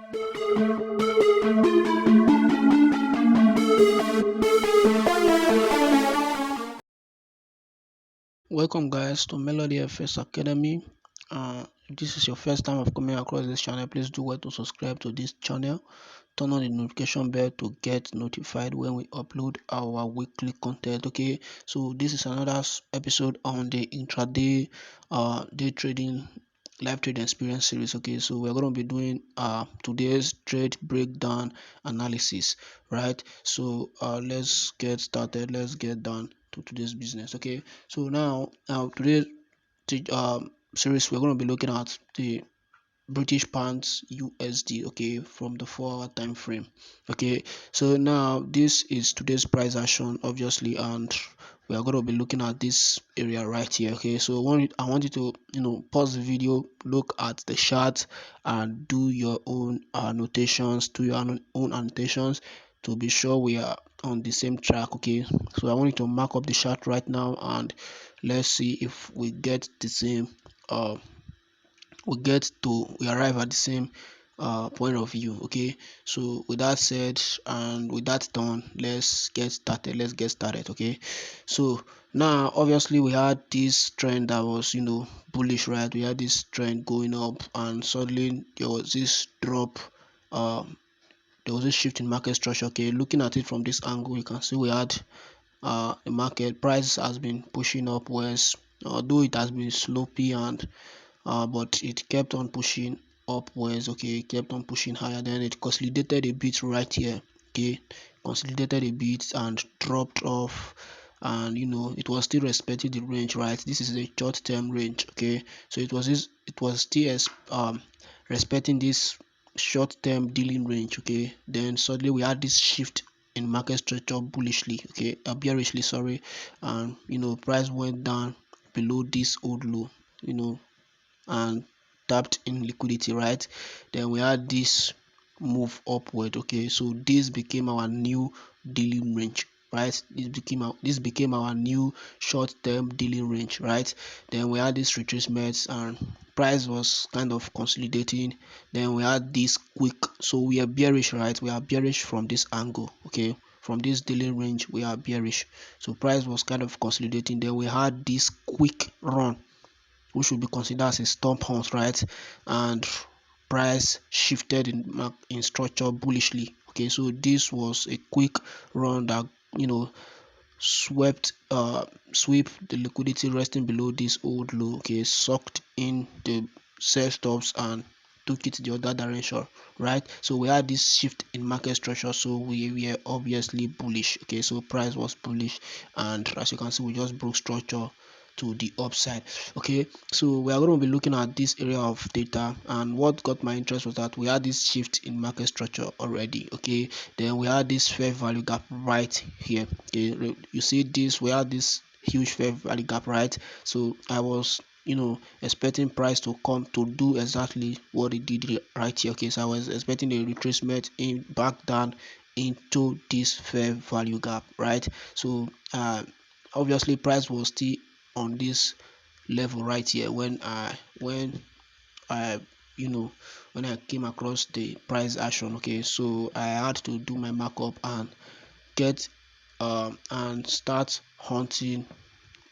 Welcome guys to Melody FS Academy. If this is your first time of coming across this channel, please do well to subscribe to this channel. Turn on the notification bell to get notified when we upload our weekly content. Okay, so this is another episode on the intraday day trading live trade experience series. Okay, so we're going to be doing today's trade breakdown analysis, right? So let's get started. Let's get down to today's business. Okay, so now today's series, we're going to be looking at the British pounds USD, okay, from the 4 hour time frame. Okay, so now this is today's price action, obviously, and we are going to be looking at this area right here. Okay, so I want you to pause the video, look at the chart, and do your own annotations, to be sure we are on the same track. Okay, so I want you to mark up the chart right now, and let's see if we get the same we arrive at the same point of view. Okay, so with that said and with that done, let's get started. Okay, so now obviously we had this trend that was bullish, right? We had this trend going up, and suddenly there was this drop. There was a shift in market structure. Okay, looking at it from this angle, you can see we had the market price has been pushing upwards, although it has been sloppy, and but it kept on pushing upwards. Okay, it kept on pushing higher, then it consolidated a bit right here. Okay, consolidated a bit and dropped off, and it was still respecting the range, right? This is a short-term range. Okay, so it was still respecting this short-term dealing range. Okay, then suddenly we had this shift in market structure bullishly, okay, bearishly, sorry, and price went down below this old low, and tapped in liquidity, right? Then we had this move upward. Okay, so this became our new dealing range, right? This became our new short-term dealing range, right? Then we had this retracement, and price was kind of consolidating. Then we had this quick, so we are bearish, right? We are bearish from this angle. Okay, from this dealing range we are bearish, so price was kind of consolidating. Then we had this quick run, which should be considered as a stomp hunt, right? And price shifted in structure bullishly. Okay, so this was a quick run that sweep the liquidity resting below this old low. Okay, sucked in the sell stops and took it the other direction, right? So we had this shift in market structure, so we were obviously bullish. Okay, so price was bullish, and as you can see, we just broke structure to the upside. Okay, so we are going to be looking at this area of data, and what got my interest was that we had this shift in market structure already. Okay, then we had this fair value gap right here. Okay, you see this, we had this huge fair value gap, right? So I was expecting price to come to do exactly what it did right here. Okay, so I was expecting a retracement in back down into this fair value gap, right? So obviously price was still on this level right here I you know when I came across the price action. Okay, so I had to do my markup and get and start hunting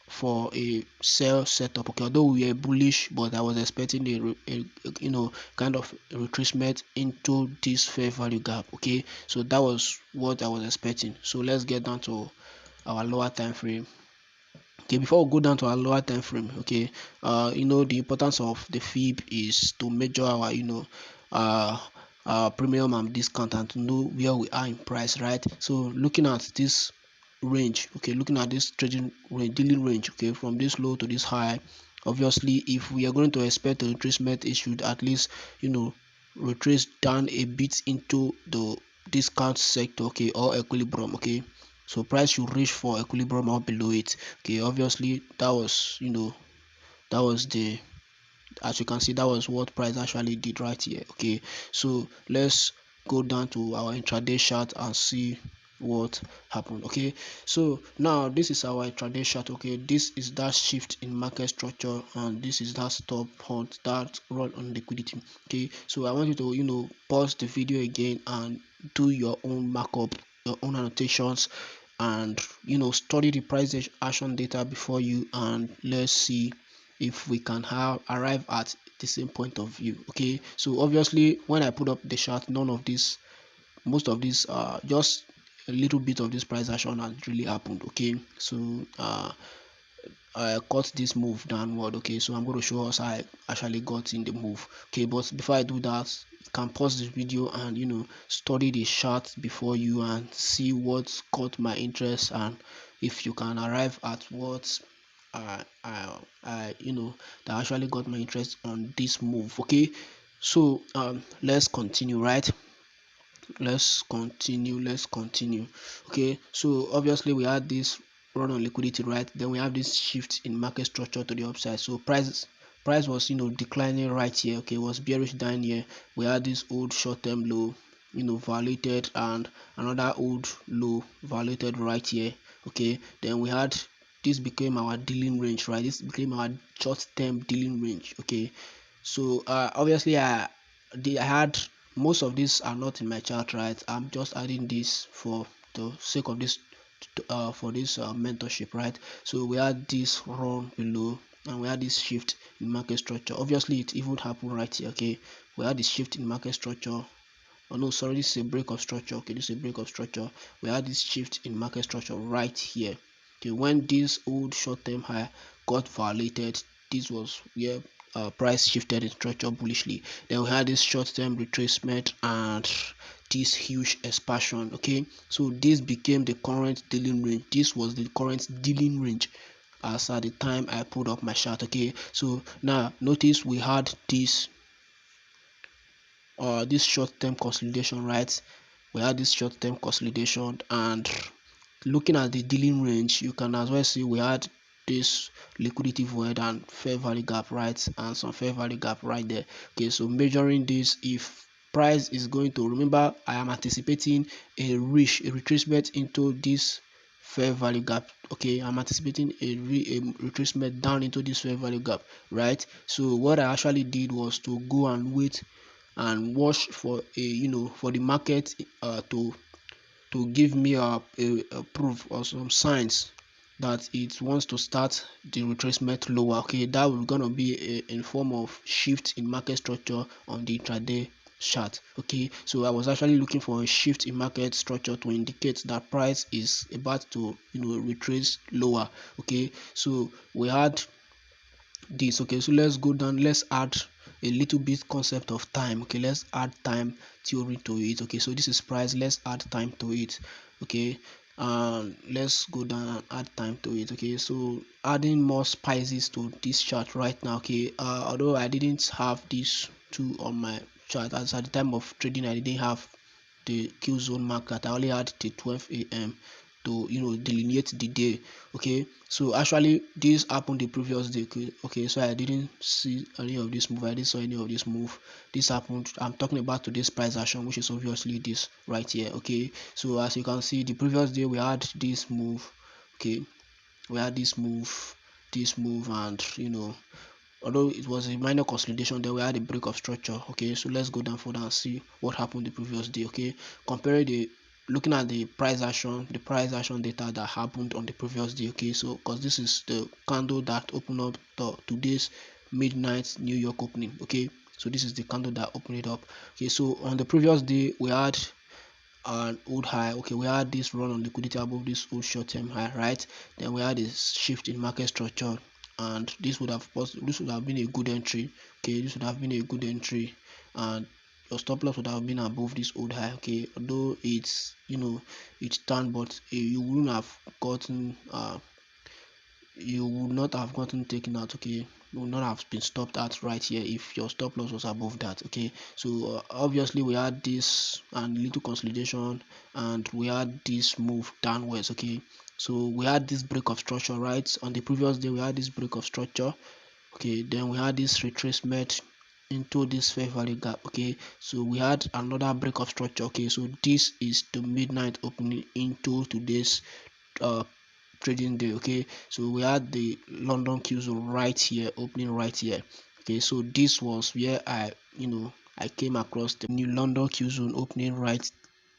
for a sell setup. Okay, although we were bullish, but I was expecting a kind of retracement into this fair value gap. Okay, so that was what I was expecting. So let's get down to our lower time frame. Okay, before we go down to our lower time frame, okay, the importance of the fib is to measure our uh premium and discount, and to know where we are in price, right? So looking at this range, okay, looking at this trading range, dealing range, okay, from this low to this high, obviously if we are going to expect a retracement, it should at least retrace down a bit into the discount sector, okay, or equilibrium. Okay, so price should reach for equilibrium or below it. Okay, obviously that was that was the as you can see, that was what price actually did right here. Okay, so let's go down to our intraday chart and see what happened. Okay, so now this is our intraday chart. Okay, this is that shift in market structure, and this is that stop hunt, that run on liquidity. Okay, so I want you to pause the video again and do your own markup, your own annotations, and study the price action data before you, and let's see if we can arrive at the same point of view. Okay, so obviously when I put up the chart, none of this, most of this, just a little bit of this price action has really happened. Okay, so I got this move downward. Okay, so I'm going to show us how I actually got in the move. Okay, but before I do that, you can pause this video and study the chart before you and see what caught my interest, and if you can arrive at what that actually got my interest on this move. Okay, so let's continue, right? Let's continue. Okay, so obviously we had this run on liquidity, right? Then we have this shift in market structure to the upside. So price was declining right here. Okay, it was bearish down here. We had this old short-term low violated, and another old low violated right here. Okay, then we had this became our dealing range, right? This became our short-term dealing range. Okay, so obviously I had most of these are not in my chart, right? I'm just adding this for the sake of this, for this mentorship, right? So we had this run below, and we had this shift in market structure. Obviously it even happened right here. Okay, we had this shift in market structure. Oh no, sorry, this is a break of structure. Okay, this is a break of structure. We had this shift in market structure right here. Okay, when this old short-term high got violated, this was where price shifted in structure bullishly. Then we had this short-term retracement and this huge expansion. Okay, so this became the current dealing range. This was the current dealing range as at the time I put up my chart. Okay, so now notice we had this short-term consolidation, right? We had this short-term consolidation, and looking at the dealing range, you can as well see we had this liquidity void and fair value gap, right? And some fair value gap right there. Okay, so measuring this, if price is going to, remember I am anticipating a retracement into this fair value gap. Okay, I'm anticipating a retracement down into this fair value gap, right? So what I actually did was to go and wait and watch for a for the market to give me a proof or some signs that it wants to start the retracement lower. Okay, that will gonna be in form of shift in market structure on the intraday chart. Okay, so I was actually looking for a shift in market structure to indicate that price is about to retrace lower. Okay, so we had this. Okay, so let's go down, let's add a little bit concept of time. Okay, let's add time theory to it. Okay, so this is price, let's add time to it. Okay, let's go down and add time to it. Okay, so adding more spices to this chart right now. Okay, although I didn't have these two on my chart, as at the time of trading I didn't have the Q zone market. I only had the 12 a.m. to delineate the day. Okay, so actually this happened the previous day. Okay, so I didn't see any of this move, I didn't saw any of this move. This happened, I'm talking about today's price action, which is obviously this right here. Okay, so as you can see, the previous day we had this move. Okay, we had this move, and although it was a minor consolidation, then we had a break of structure. Okay, so let's go down further and see what happened the previous day. Okay, compare the looking at the price action data that happened on the previous day. Okay, so because this is the candle that opened up today's midnight New York opening. Okay, so this is the candle that opened it up. Okay, so on the previous day we had an old high. Okay, we had this run on liquidity above this old short-term high, right? Then we had a shift in market structure, and this would have been a good entry. Okay, this would have been a good entry, and your stop loss would have been above this old high. Okay, although it's it's turned, but you wouldn't have gotten you would not have gotten taken out. Okay, you would not have been stopped at right here if your stop loss was above that. Okay, so obviously we had this and little consolidation, and we had this move downwards. Okay, so we had this break of structure, right? On the previous day we had this break of structure. Okay, then we had this retracement into this fair value gap. Okay, so we had another break of structure. Okay, so this is the midnight opening into today's uh trading day. Okay, so we had the London Q zone right here, opening right here. Okay, so this was where I came across the new London Q zone opening right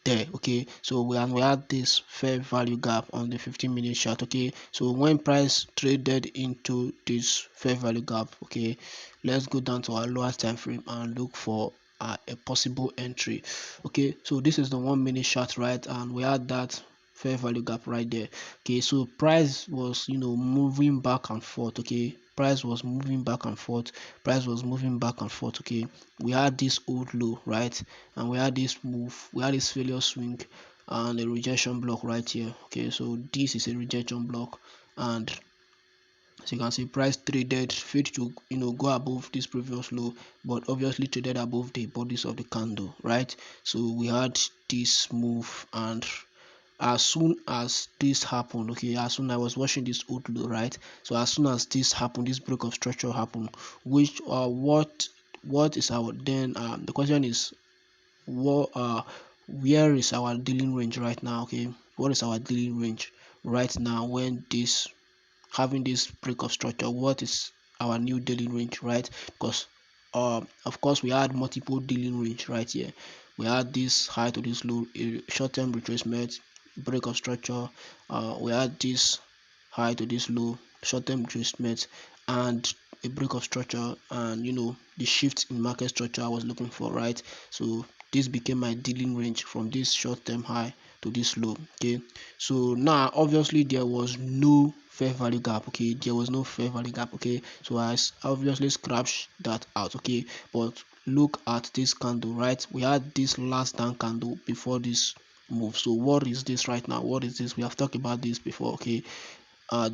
there. Okay, so we had this fair value gap on the 15-minute chart. Okay, so when price traded into this fair value gap, okay, let's go down to our lower time frame and look for a possible entry. Okay, so this is the 1-minute chart, right? And we had that fair value gap right there. Okay, so price was moving back and forth. Okay, price was moving back and forth, price was moving back and forth. Okay, we had this old low, right? And we had this move, we had this failure swing and a rejection block right here. Okay, so this is a rejection block, and as you can see, price traded failed to go above this previous low, but obviously traded above the bodies of the candle, right? So we had this move, and as soon as this happened, okay, as soon I was watching this old low, right? So as soon as this happened, this break of structure happened, which what is our then the question is, what where is our dealing range right now? Okay, what is our dealing range right now when this having this break of structure? What is our new daily range, right? Because of course we had multiple dealing range right here. We had this high to this low, a short-term retracement, break of structure. We had this high to this low, short-term retracement, and a break of structure, and the shift in market structure I was looking for, right? So this became my dealing range from this short-term high to this low. Okay, so now obviously there was no fair value gap. Okay, there was no fair value gap. Okay, so I obviously scratched that out. Okay, but look at this candle, right? We had this last down candle before this move. So what is this right now? What is this? We have talked about this before. Okay,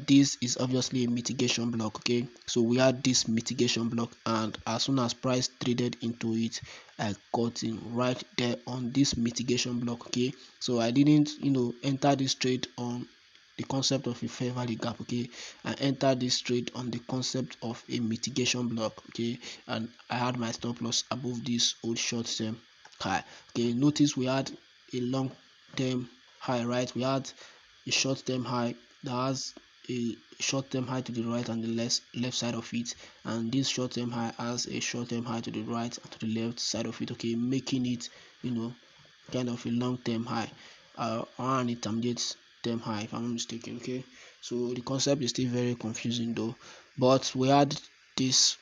this is obviously a mitigation block. Okay, so we had this mitigation block, and as soon as price traded into it, I got in right there on this mitigation block. Okay, so I didn't enter this trade on the concept of a fair value gap. Okay, I entered this trade on the concept of a mitigation block. Okay, and I had my stop loss above this old short term high. Okay, notice we had a long term high, right? We had a short term high that has a short-term high to the right and the left side of it, and this short-term high has a short-term high to the right and to the left side of it. Okay, making it kind of a long-term high or an intermediate term high, if I'm not mistaken. Okay, so the concept is still very confusing though, but we had this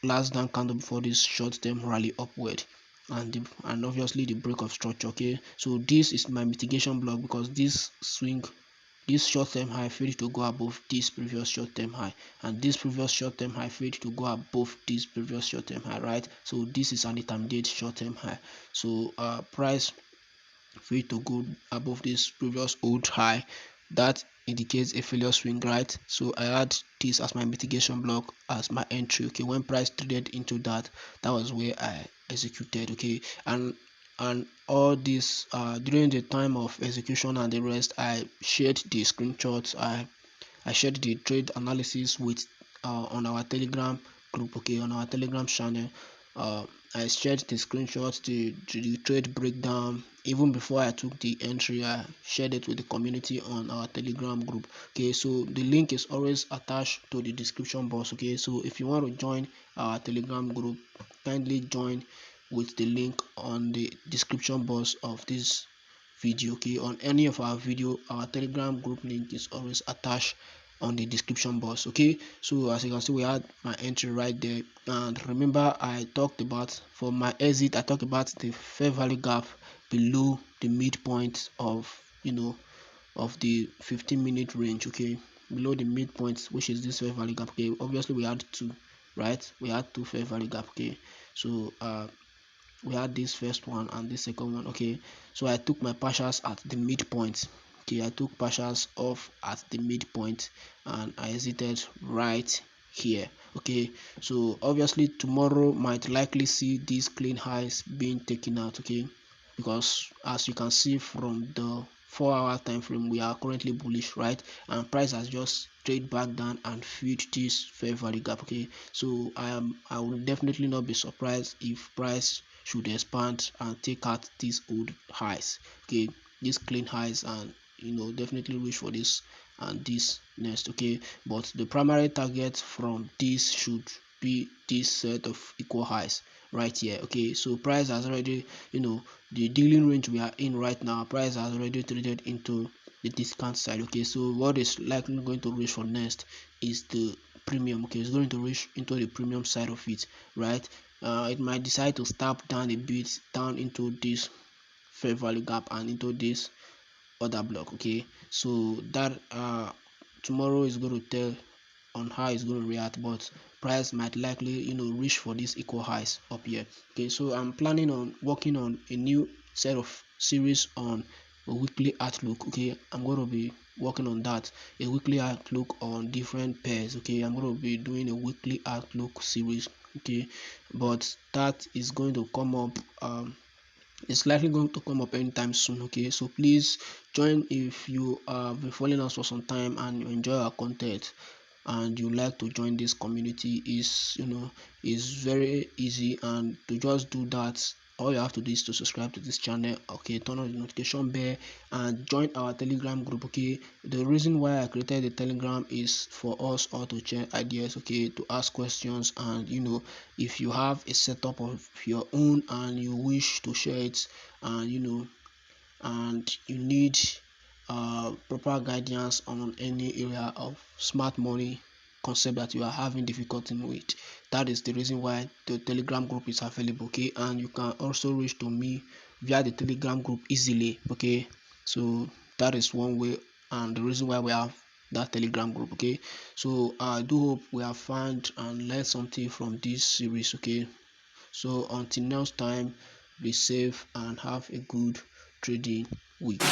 last down candle before this short-term rally upward, and obviously the break of structure. Okay, so this is my mitigation block because this short-term high failed to go above this previous short-term high, and this previous short-term high failed to go above this previous short-term high, right? So this is an intermediate short-term high. So price failed to go above this previous old high. That indicates a failure swing, right? So I had this as my mitigation block, as my entry. Okay, when price traded into that, that was where I executed. Okay, and all this during the time of execution and the rest, I shared the screenshots. I shared the trade analysis with on our Telegram group. Okay, on our Telegram channel. uh, I shared the screenshots, the trade breakdown. Even before I took the entry, I shared it with the community on our Telegram group. Okay, so the link is always attached to the description box. Okay, so if you want to join our Telegram group, kindly join with the link on the description box of this video. Okay, on any of our video, our Telegram group link is always attached on the description box. Okay, so as you can see, we had my entry right there, and remember I talked about, for my exit, I talked about the fair value gap below the midpoint of of the 15-minute range. Okay, below the midpoint, which is this fair value gap. Okay, obviously we had two, right? We had two fair value gap. Okay, so we had this first one and this second one. Okay, so I took my partials at the midpoint. Okay, I took partials off at the midpoint and I exited right here. Okay, so obviously tomorrow might likely see these clean highs being taken out. Okay, because as you can see from the 4 hour time frame we are currently bullish, right? And price has just trade back down and filled this fair value gap. Okay, so I will definitely not be surprised if price should expand and take out these old highs, okay, these clean highs, and definitely reach for this and this next. Okay, but the primary target from this should be this set of equal highs right here. Okay, so price has already, the dealing range we are in right now, price has already traded into the discount side. Okay, so what is likely going to reach for next is the premium. Okay, it's going to reach into the premium side of it, right? It might decide to step down a bit down into this fair value gap and into this other block. Okay, so that tomorrow is going to tell on how it's going to react, but price might likely reach for these equal highs up here. Okay, so I'm planning on working on a new set of series on a weekly outlook. Okay, I'm going to be working on that, a weekly outlook on different pairs. Okay, I'm going to be doing a weekly outlook series. Okay, but that is going to come up, it's likely going to come up anytime soon. Okay, so please join if you have been following us for some time and you enjoy our content and you like to join this community. Is very easy, and to just do that, all you have to do is to subscribe to this channel. Okay, turn on the notification bell and join our Telegram group. Okay, the reason why I created the Telegram is for us all to share ideas, okay, to ask questions, and if you have a setup of your own and you wish to share it, and and you need proper guidance on any area of smart money concept that you are having difficulty with, that is the reason why the Telegram group is available. Okay, and you can also reach to me via the Telegram group easily. Okay, so that is one way and the reason why we have that Telegram group. Okay, so I do hope we have found and learned something from this series. Okay, so until next time, be safe and have a good trading week.